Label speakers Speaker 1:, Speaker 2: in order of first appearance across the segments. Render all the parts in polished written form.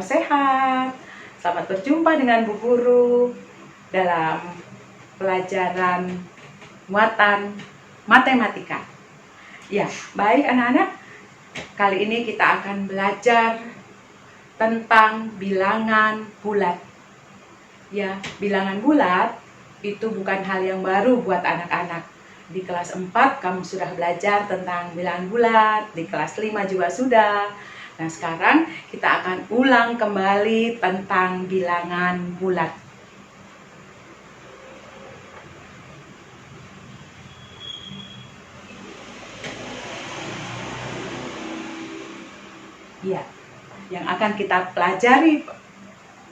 Speaker 1: salam sehat. Selamat berjumpa dengan Bu Guru dalam pelajaran muatan matematika. Ya, baik anak-anak. Kali ini kita akan belajar tentang bilangan bulat. Ya, bilangan bulat itu bukan hal yang baru buat anak-anak. Di kelas 4 kamu sudah belajar tentang bilangan bulat, di kelas 5 juga sudah. Nah, sekarang kita akan ulang kembali tentang bilangan bulat. Ya, yang akan kita pelajari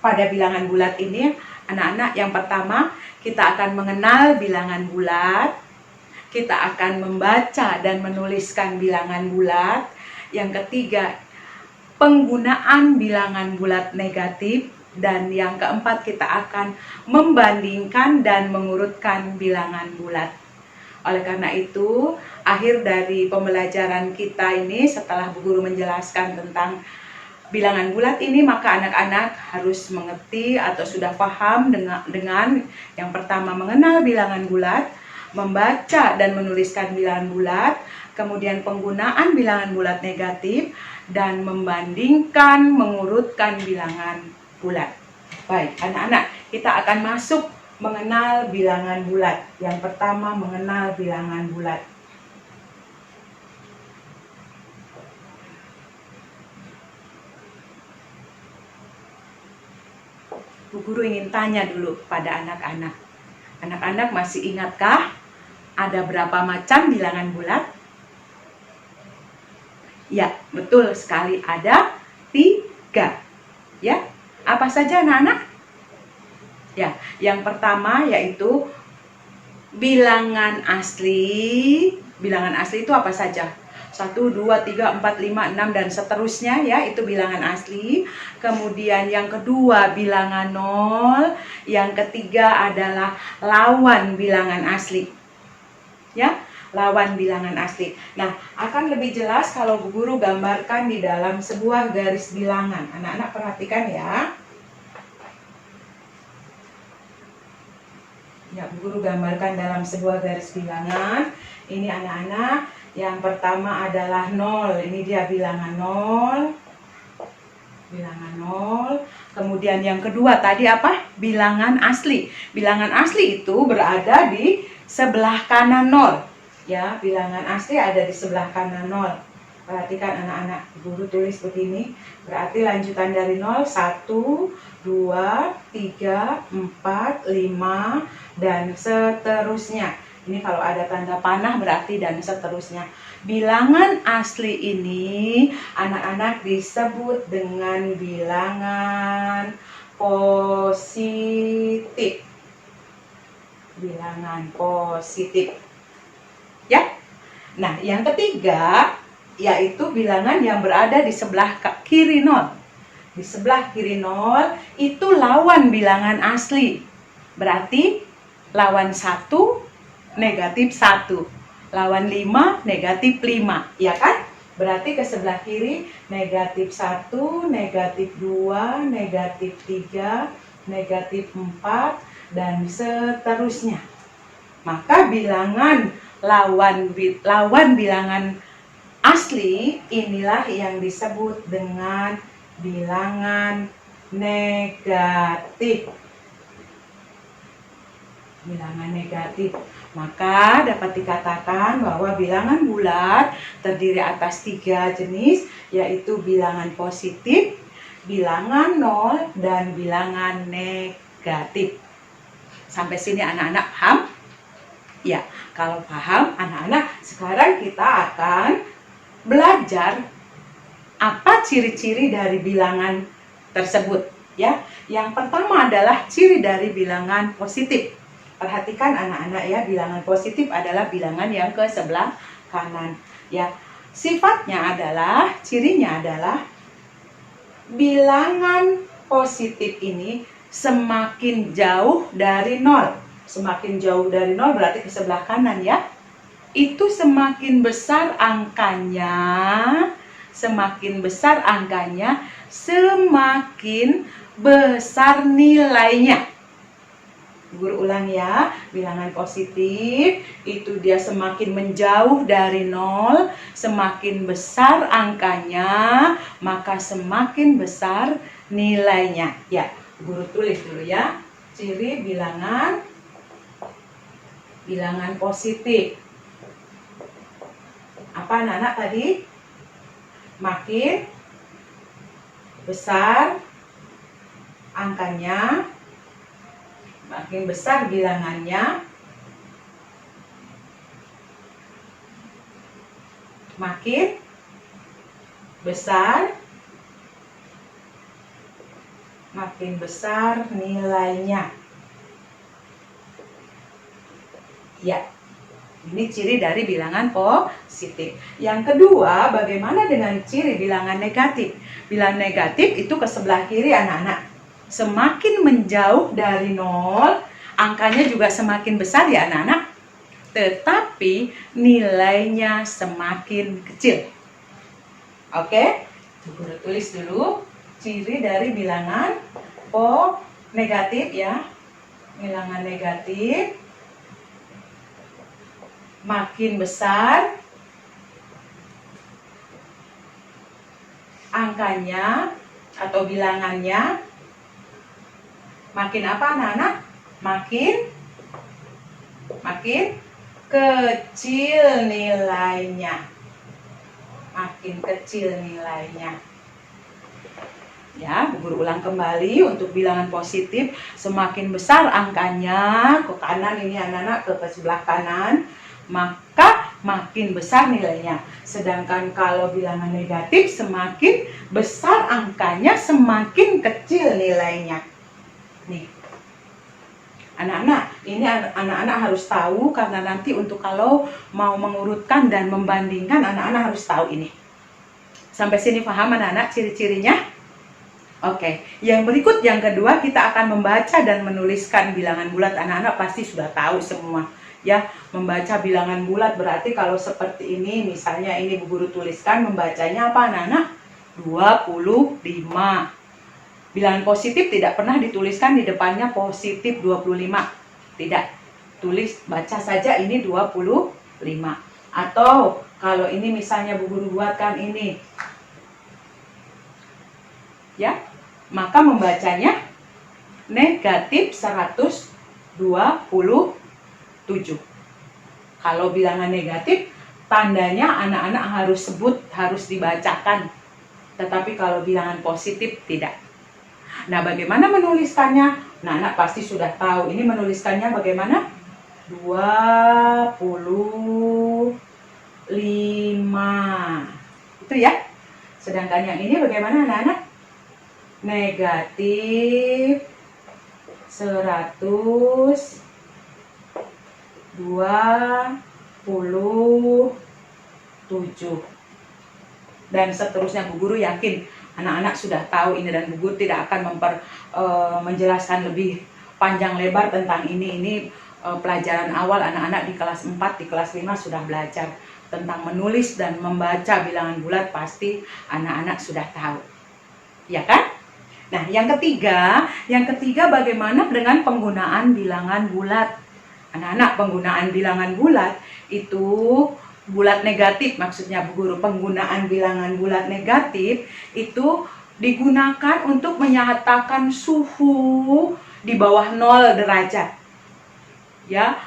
Speaker 1: pada bilangan bulat ini, anak-anak, yang pertama kita akan mengenal bilangan bulat. Kita akan membaca dan menuliskan bilangan bulat. Yang ketiga, penggunaan bilangan bulat negatif. Dan yang keempat, kita akan membandingkan dan mengurutkan bilangan bulat. Oleh karena itu, akhir dari pembelajaran kita ini, setelah Bu Guru menjelaskan tentang bilangan bulat ini, maka anak-anak harus mengerti atau sudah paham dengan yang pertama mengenal bilangan bulat, membaca dan menuliskan bilangan bulat, kemudian penggunaan bilangan bulat negatif, dan membandingkan, mengurutkan bilangan bulat. Baik, anak-anak, kita akan masuk mengenal bilangan bulat. Yang pertama, mengenal bilangan bulat. Bu Guru ingin tanya dulu pada anak-anak. Anak-anak masih ingatkah ada berapa macam bilangan bulat? Ya, betul sekali, ada 3. Ya, apa saja anak-anak? Ya, yang pertama yaitu bilangan asli. Bilangan asli itu apa saja? 1, 2, 3, 4, 5, 6, dan seterusnya, ya, itu bilangan asli. Kemudian yang kedua bilangan 0. Yang ketiga adalah lawan bilangan asli. Ya, lawan bilangan asli. Nah, akan lebih jelas kalau Bu Guru gambarkan di dalam sebuah garis bilangan. Anak-anak perhatikan ya. Ya, Bu Guru gambarkan dalam sebuah garis bilangan. Ini anak-anak. Yang pertama adalah 0. Ini dia bilangan 0. Bilangan 0. Kemudian yang kedua tadi apa? Bilangan asli. Bilangan asli itu berada di sebelah kanan 0. Ya, bilangan asli ada di sebelah kanan 0. Perhatikan anak-anak, Guru tulis begini. Berarti lanjutan dari 0, 1, 2, 3, 4, 5, dan seterusnya. Ini kalau ada tanda panah berarti dan seterusnya. Bilangan asli ini anak-anak disebut dengan bilangan positif. Bilangan positif. Ya. Nah, yang ketiga yaitu bilangan yang berada di sebelah kiri 0. Di sebelah kiri 0 itu lawan bilangan asli. Berarti lawan 1 negatif 1, lawan 5 negatif 5, ya kan? Berarti ke sebelah kiri negatif 1, negatif 2, negatif 3, negatif 4, dan seterusnya. Maka bilangan lawan bilangan asli inilah yang disebut dengan bilangan negatif. Bilangan negatif. Maka dapat dikatakan bahwa bilangan bulat terdiri atas 3 jenis, yaitu bilangan positif, bilangan 0, dan bilangan negatif. Sampai sini anak-anak paham? Ya, kalau paham anak-anak, sekarang kita akan belajar apa ciri-ciri dari bilangan tersebut. Ya, yang pertama adalah ciri dari bilangan positif. Perhatikan anak-anak ya, bilangan positif adalah bilangan yang ke sebelah kanan. Ya, sifatnya adalah, cirinya adalah bilangan positif ini semakin jauh dari 0. Semakin jauh dari 0 berarti ke sebelah kanan ya. Itu semakin besar angkanya, semakin besar angkanya, semakin besar nilainya. Guru ulang ya, bilangan positif itu dia semakin menjauh dari 0, semakin besar angkanya, maka semakin besar nilainya. Ya, guru tulis dulu ya, ciri bilangan positif. Apa anak-anak tadi? Makin besar angkanya, makin besar bilangannya, makin besar nilainya. Ya, ini ciri dari bilangan positif. Yang kedua, bagaimana dengan ciri bilangan negatif? Bilangan negatif itu ke sebelah kiri anak-anak. Semakin menjauh dari 0, angkanya juga semakin besar ya anak-anak. Tetapi nilainya semakin kecil. Oke, guru tulis dulu ciri dari bilangan negatif ya. Bilangan negatif makin besar angkanya atau bilangannya, makin apa anak-anak? Makin kecil nilainya. Makin kecil nilainya. Ya, guru ulang kembali untuk bilangan positif, semakin besar angkanya ke kanan ini anak-anak, ke sebelah kanan, maka makin besar nilainya. Sedangkan kalau bilangan negatif, semakin besar angkanya, semakin kecil nilainya. Nih, anak-anak, ini anak-anak harus tahu, karena nanti untuk kalau mau mengurutkan dan membandingkan, anak-anak harus tahu ini. Sampai sini paham anak-anak ciri-cirinya? Oke, yang berikut yang kedua, kita akan membaca dan menuliskan bilangan bulat. Anak-anak pasti sudah tahu semua ya. Membaca bilangan bulat berarti kalau seperti ini, misalnya ini Bu Guru tuliskan, membacanya apa anak-anak? 25. Bilangan positif tidak pernah dituliskan di depannya positif 25. Tidak. Tulis, baca saja ini 25. Atau kalau ini misalnya Bu Guru buatkan ini, ya, maka membacanya negatif 127. Kalau bilangan negatif, tandanya anak-anak harus sebut, harus dibacakan. Tetapi kalau bilangan positif, tidak. Nah, bagaimana menuliskannya? Nah, anak pasti sudah tahu. Ini menuliskannya bagaimana? 25. Itu ya. Sedangkan yang ini bagaimana anak-anak? Negatif 127. Dan seterusnya. Bu Guru yakin anak-anak sudah tahu ini, dan Bu Guru tidak akan menjelaskan lebih panjang lebar tentang ini. Ini pelajaran awal anak-anak di kelas 4, di kelas 5 sudah belajar tentang menulis dan membaca bilangan bulat, pasti anak-anak sudah tahu. Ya kan? Nah, yang ketiga bagaimana dengan penggunaan bilangan bulat? Anak-anak, penggunaan bilangan bulat itu bulat negatif, maksudnya Bu Guru, penggunaan bilangan bulat negatif itu digunakan untuk menyatakan suhu di bawah 0 derajat. Ya,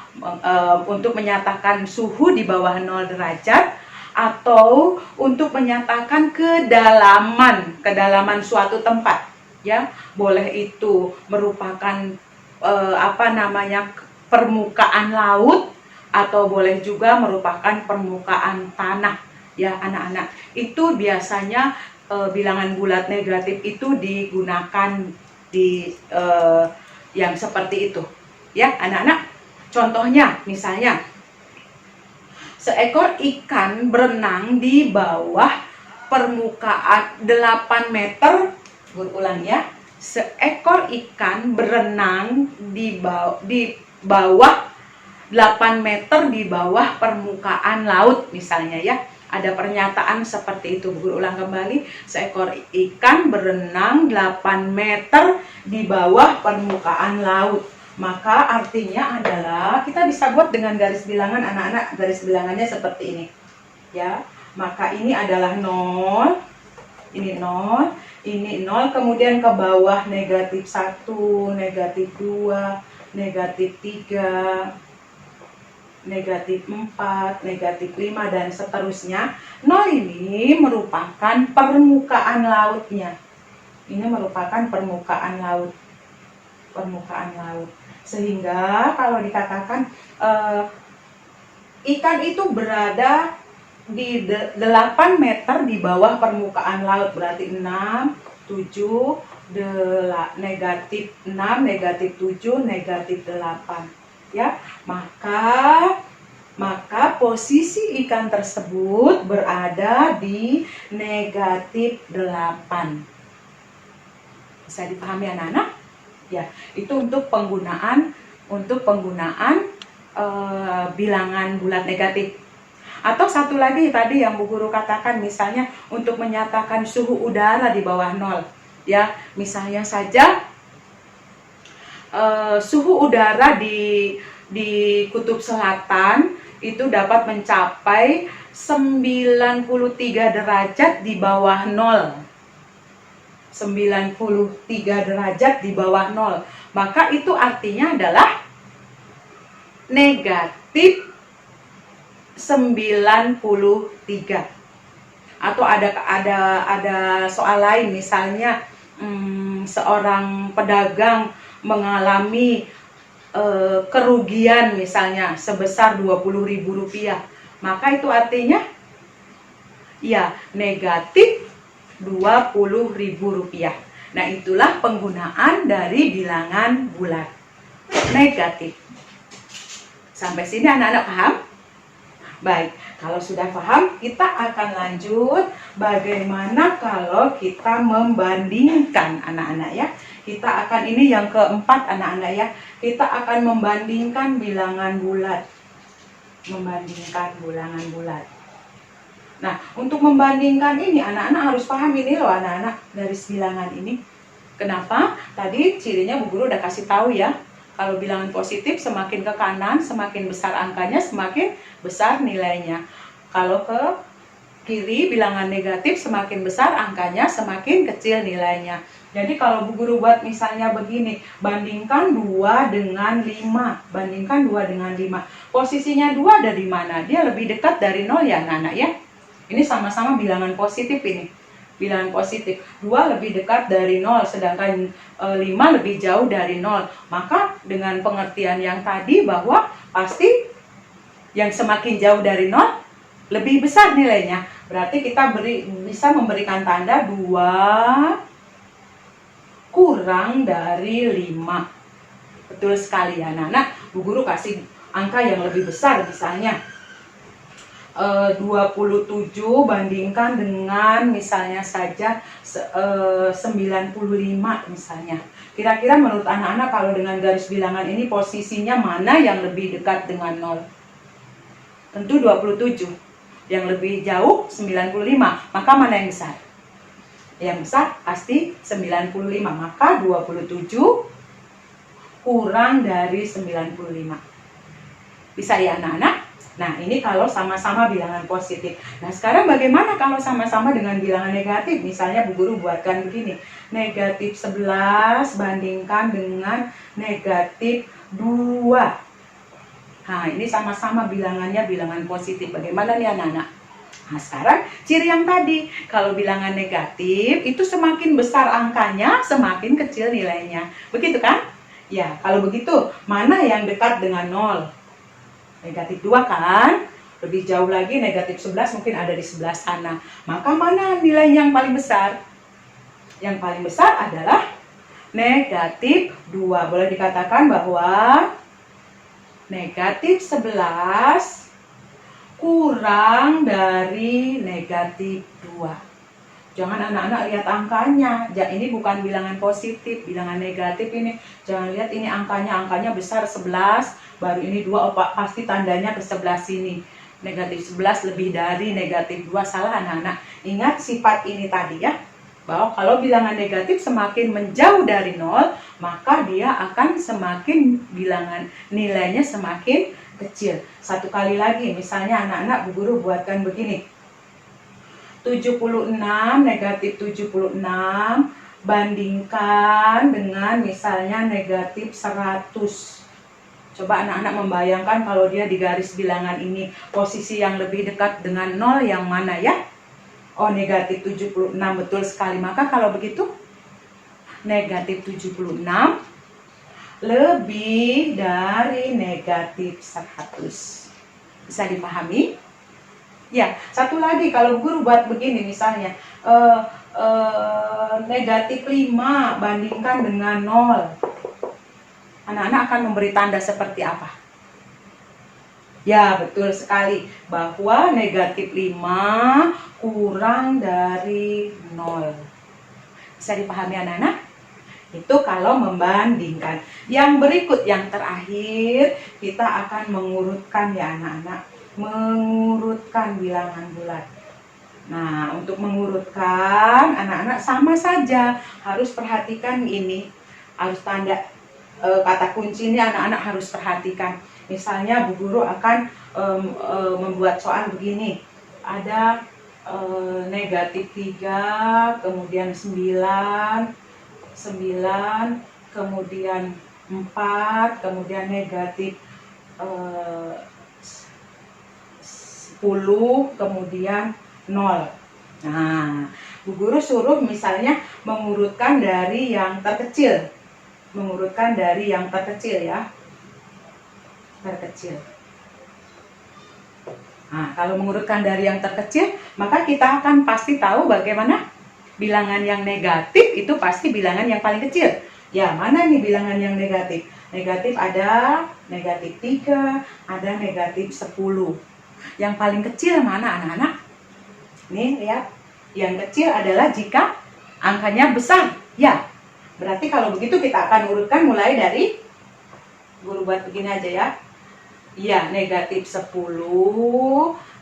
Speaker 1: untuk menyatakan suhu di bawah 0 derajat, atau untuk menyatakan kedalaman suatu tempat. Ya, boleh itu merupakan permukaan laut, atau boleh juga merupakan permukaan tanah. Ya anak-anak, itu biasanya bilangan bulat negatif itu digunakan di yang seperti itu. Ya anak-anak, contohnya misalnya seekor ikan berenang di bawah permukaan 8 meter. Ulang ya, seekor ikan berenang di bawah 8 meter di bawah permukaan laut misalnya ya, Ada pernyataan seperti itu. Bu Guru ulang kembali, seekor ikan berenang 8 meter di bawah permukaan laut. Maka artinya adalah kita bisa buat dengan garis bilangan anak-anak. Garis bilangannya seperti ini. Ya, maka ini adalah 0, ini 0, ini 0, kemudian ke bawah negatif 1, negatif 2, negatif 3, negatif 4, negatif 5, dan seterusnya. 0 ini merupakan permukaan lautnya. Ini merupakan permukaan laut. Permukaan laut. Sehingga kalau dikatakan ikan itu berada di 8 meter di bawah permukaan laut, berarti 6, 7, negatif 6, negatif 7, negatif 8. Ya, maka posisi ikan tersebut berada di negatif 8. Bisa dipahami anak-anak? Ya, itu untuk penggunaan bilangan bulat negatif. Atau satu lagi tadi yang Bu Guru katakan, misalnya untuk menyatakan suhu udara di bawah 0. Ya, misalnya saja suhu udara di kutub selatan itu dapat mencapai 93 derajat di bawah 0. 93 derajat di bawah 0. Maka itu artinya adalah negatif 93. Atau ada soal lain, misalnya seorang pedagang mengalami kerugian misalnya sebesar Rp20.000, maka itu artinya ya negatif Rp20.000. Nah, itulah penggunaan dari bilangan bulat negatif. Sampai sini anak-anak paham? Baik, kalau sudah paham, kita akan lanjut bagaimana kalau kita membandingkan anak-anak ya. Kita akan, ini yang keempat anak-anak ya, kita akan membandingkan bilangan bulat. Membandingkan bilangan bulat. Nah, untuk membandingkan ini anak-anak harus paham ini loh anak-anak, garis bilangan ini. Kenapa? Tadi cirinya Bu Guru udah kasih tahu ya. Kalau bilangan positif semakin ke kanan, semakin besar angkanya, semakin besar nilainya. Kalau ke kiri bilangan negatif semakin besar angkanya, semakin kecil nilainya. Jadi kalau Bu Guru buat misalnya begini, bandingkan 2 dengan 5. Bandingkan 2 dengan 5. Posisinya 2 ada di mana? Dia lebih dekat dari 0 ya anak-anak ya. Ini sama-sama bilangan positif ini. Bilangan positif. 2 lebih dekat dari 0, sedangkan 5 lebih jauh dari 0. Maka dengan pengertian yang tadi bahwa pasti yang semakin jauh dari 0 lebih besar nilainya. Berarti kita bisa memberikan tanda 2 kurang dari 5. Betul sekali ya anak-anak. Bu Guru kasih angka yang lebih besar, misalnya 27 bandingkan dengan misalnya saja 95 misalnya. Kira-kira menurut anak-anak kalau dengan garis bilangan ini posisinya mana yang lebih dekat dengan 0? Tentu 27. Yang lebih jauh 95. Maka mana yang besar? Yang besar pasti 95. Maka 27 kurang dari 95. Bisa ya anak-anak? Nah, ini kalau sama-sama bilangan positif. Nah, sekarang bagaimana kalau sama-sama dengan bilangan negatif? Misalnya Bu Guru buatkan begini. Negatif 11 bandingkan dengan negatif 2. Nah, ini sama-sama bilangannya bilangan positif. Bagaimana nih anak-anak? Nah, sekarang ciri yang tadi. Kalau bilangan negatif, itu semakin besar angkanya, semakin kecil nilainya. Begitu kan? Ya, kalau begitu, mana yang dekat dengan 0? Negatif 2 kan? Lebih jauh lagi negatif 11 mungkin ada di sebelah sana. Maka mana nilai yang paling besar? Yang paling besar adalah negatif 2. Boleh dikatakan bahwa negatif 11 kurang dari negatif 2. Jangan anak-anak lihat angkanya. Ini bukan bilangan positif, bilangan negatif ini. Jangan lihat ini angkanya besar 11. Baru ini 2, pasti tandanya ke sebelah sini. Negatif 11 lebih dari negatif 2. Salah anak-anak. Ingat sifat ini tadi ya. Bahwa kalau bilangan negatif semakin menjauh dari 0, maka dia akan semakin bilangan nilainya semakin kecil. Satu kali lagi, misalnya anak-anak, Bu Guru buatkan begini. 76, negatif 76, bandingkan dengan misalnya negatif 100. Coba anak-anak membayangkan kalau dia di garis bilangan ini, posisi yang lebih dekat dengan 0 yang mana ya? Oh, negatif 76, betul sekali. Maka kalau begitu, negatif 76 lebih dari negatif 100. Bisa dipahami? Ya, satu lagi kalau guru buat begini misalnya, negatif 5 bandingkan dengan 0. Anak-anak akan memberi tanda seperti apa? Ya, betul sekali. Bahwa negatif 5 kurang dari 0. Bisa dipahami anak-anak? Itu kalau membandingkan. Yang berikut, yang terakhir, kita akan mengurutkan ya anak-anak. Mengurutkan bilangan bulat. Nah, untuk mengurutkan, anak-anak sama saja. Harus perhatikan ini. Harus tanda kata kunci ini anak-anak harus perhatikan. Misalnya Bu Guru akan membuat soal begini. Ada negatif 3, kemudian 9, kemudian 4, kemudian negatif 10, kemudian 0. Nah, Bu Guru suruh misalnya mengurutkan dari yang terkecil. Mengurutkan dari yang terkecil ya. Terkecil. Nah, kalau mengurutkan dari yang terkecil, maka kita akan pasti tahu bagaimana bilangan yang negatif itu pasti bilangan yang paling kecil. Ya, mana nih bilangan yang negatif? Negatif ada negatif 3, ada negatif 10. Yang paling kecil mana anak-anak? Nih, lihat. Yang kecil adalah jika angkanya besar. Ya, berarti kalau begitu kita akan urutkan mulai dari, Guru buat begini aja ya. Ya, negatif 10,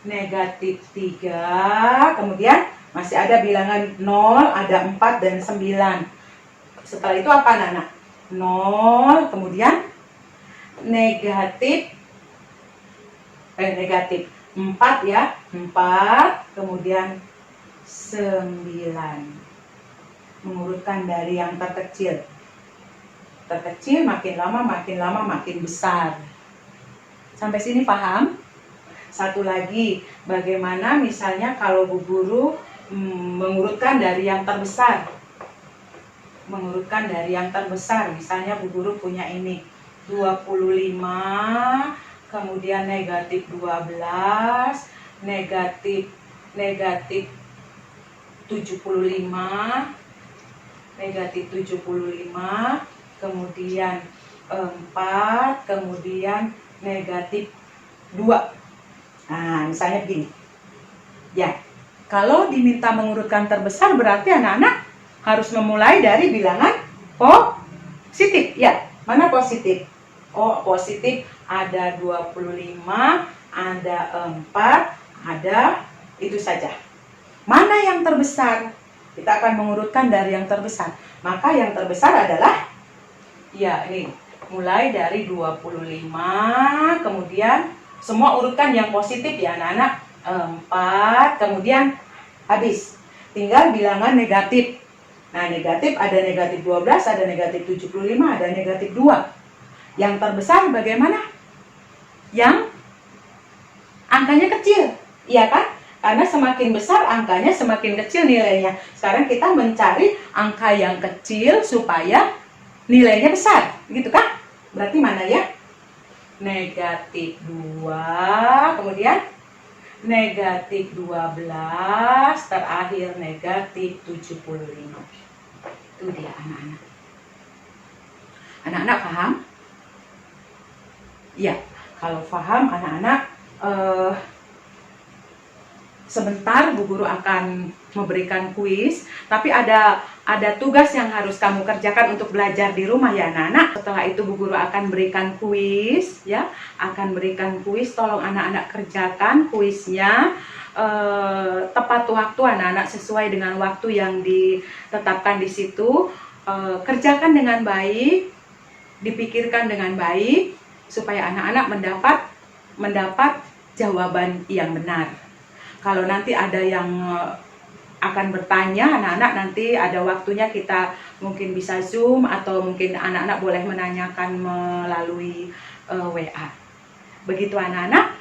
Speaker 1: negatif 3, kemudian masih ada bilangan 0, ada 4 dan 9. Setelah itu apa anak-anak? 0, kemudian negatif 4 ya, 4, kemudian 9. Mengurutkan dari yang terkecil. Terkecil makin lama makin besar. Sampai sini paham? Satu lagi, bagaimana misalnya kalau Bu Guru mengurutkan dari yang terbesar. Mengurutkan dari yang terbesar, misalnya Bu Guru punya ini 25, kemudian negatif 12, negatif 75, negatif 75, kemudian 4, kemudian negatif 2. Nah, misalnya begini. Ya, kalau diminta mengurutkan terbesar berarti anak-anak harus memulai dari bilangan positif. Ya, mana positif? Oh, positif ada 25, ada 4, ada itu saja. Mana yang terbesar? Kita akan mengurutkan dari yang terbesar. Maka yang terbesar adalah, ya ini, mulai dari 25, kemudian semua urutkan yang positif ya anak-anak, 4, kemudian habis. Tinggal bilangan negatif. Nah, negatif ada negatif 12, ada negatif 75, ada negatif 2. Yang terbesar bagaimana? Yang angkanya kecil, iya kan? Karena semakin besar angkanya, semakin kecil nilainya. Sekarang kita mencari angka yang kecil supaya nilainya besar, gitu kan? Berarti mana ya? Negatif 2, kemudian negatif 12, terakhir negatif 75. Itu dia anak-anak. Anak-anak paham? Ya, kalau paham anak-anak, sebentar Bu Guru akan memberikan kuis, tapi ada ada tugas yang harus kamu kerjakan untuk belajar di rumah ya anak-anak. Setelah itu Bu Guru akan berikan kuis ya, akan berikan kuis. Tolong anak-anak kerjakan kuisnya tepat waktu anak-anak, sesuai dengan waktu yang ditetapkan di situ. Kerjakan dengan baik, dipikirkan dengan baik supaya anak-anak mendapat jawaban yang benar. Kalau nanti ada yang akan bertanya, anak-anak nanti ada waktunya, kita mungkin bisa Zoom atau mungkin anak-anak boleh menanyakan melalui WA. Begitu anak-anak.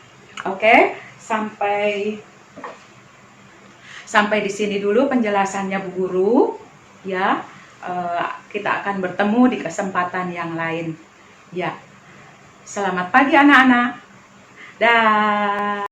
Speaker 1: Oke, sampai di sini dulu penjelasannya Bu Guru ya. Kita akan bertemu di kesempatan yang lain ya. Selamat pagi anak-anak. Dah.